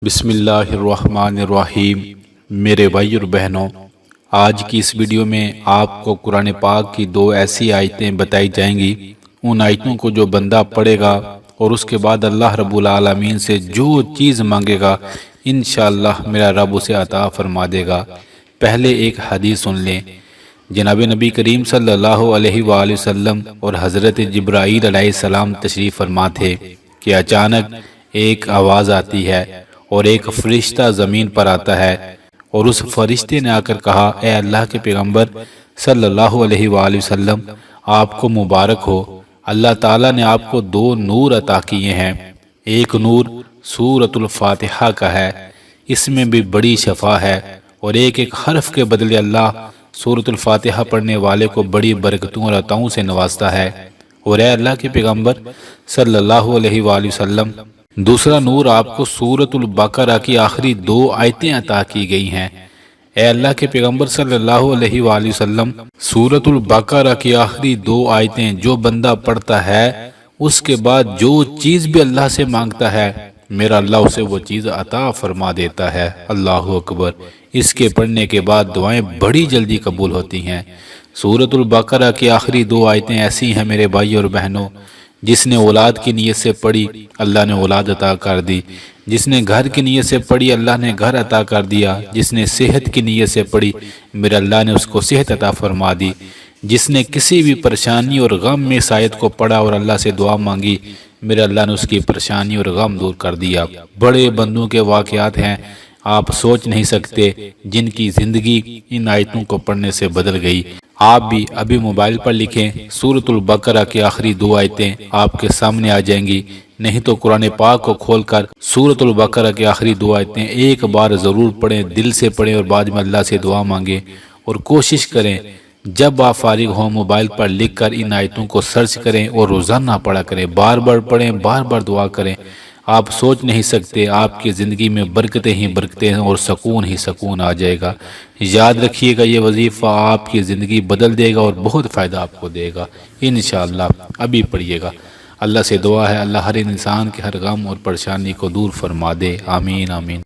بسم اللہ الرحمن الرحیم۔ میرے بھائی اور بہنوں، آج کی اس ویڈیو میں آپ کو قرآن پاک کی دو ایسی آیتیں بتائی جائیں گی۔ ان آیتوں کو جو بندہ پڑھے گا اور اس کے بعد اللہ رب العالمین سے جو چیز مانگے گا انشاءاللہ میرا رب اسے عطا فرما دے گا۔ پہلے ایک حدیث سن لیں۔ جناب نبی کریم صلی اللہ علیہ وآلہ وسلم اور حضرت جبرائیل علیہ السلام تشریف فرما تھے کہ اچانک ایک آواز آتی ہے اور ایک فرشتہ زمین پر آتا ہے، اور اس فرشتے نے آ کر کہا، اے اللہ کے پیغمبر صلی اللہ علیہ وآلہ وسلم، آپ کو مبارک ہو، اللہ تعالیٰ نے آپ کو دو نور عطا کیے ہیں۔ ایک نور سورۃ الفاتحہ کا ہے، اس میں بھی بڑی شفا ہے، اور ایک ایک حرف کے بدلے اللہ سورۃ الفاتحہ پڑھنے والے کو بڑی برکتوں اور عطاؤں سے نوازتا ہے۔ اور اے اللہ کے پیغمبر صلی اللہ علیہ وآلہ وسلم، دوسرا نور آپ کو سورۃ البقرہ کی آخری دو آیتیں عطا کی گئی ہیں۔ اے اللہ کے پیغمبر صلی اللہ علیہ وآلہ وسلم، سورۃ البقرہ کی آخری دو آیتیں جو بندہ پڑھتا ہے اس کے بعد جو چیز بھی اللہ سے مانگتا ہے میرا اللہ اسے وہ چیز عطا فرما دیتا ہے۔ اللہ اکبر۔ اس کے پڑھنے کے بعد دعائیں بڑی جلدی قبول ہوتی ہیں۔ سورۃ البقرہ کی آخری دو آیتیں ایسی ہیں میرے بھائی اور بہنوں، جس نے اولاد کی نیت سے پڑھی اللہ نے اولاد عطا کر دی، جس نے گھر کی نیت سے پڑھی اللہ نے گھر عطا کر دیا، جس نے صحت کی نیت سے پڑھی میرے اللہ نے اس کو صحت عطا فرما دی، جس نے کسی بھی پریشانی اور غم میں اس آیت کو پڑھا اور اللہ سے دعا مانگی میرے اللہ نے اس کی پریشانی اور غم دور کر دیا۔ بڑے بندوں کے واقعات ہیں، آپ سوچ نہیں سکتے، جن کی زندگی ان آیتوں کو پڑھنے سے بدل گئی۔ آپ بھی ابھی موبائل پر لکھیں سورۃ البقرہ کی آخری دو آیتیں، آپ کے سامنے آ جائیں گی، نہیں تو قرآن پاک کو کھول کر سورۃ البقرہ کی آخری دو آیتیں ایک بار ضرور پڑھیں، دل سے پڑھیں اور بعد میں اللہ سے دعا مانگیں، اور کوشش کریں جب آپ فارغ ہوں موبائل پر لکھ کر ان آیتوں کو سرچ کریں اور روزانہ پڑھا کریں، بار بار پڑھیں، بار بار دعا کریں۔ آپ سوچ نہیں سکتے، آپ کی زندگی میں برکتیں ہی برکتیں ہیں اور سکون ہی سکون آ جائے گا۔ یاد رکھیے گا یہ وظیفہ آپ کی زندگی بدل دے گا اور بہت فائدہ آپ کو دے گا انشاءاللہ۔ ابھی پڑھیے گا۔ اللہ سے دعا ہے اللہ ہر انسان کے ہر غم اور پریشانی کو دور فرما دے، آمین آمین۔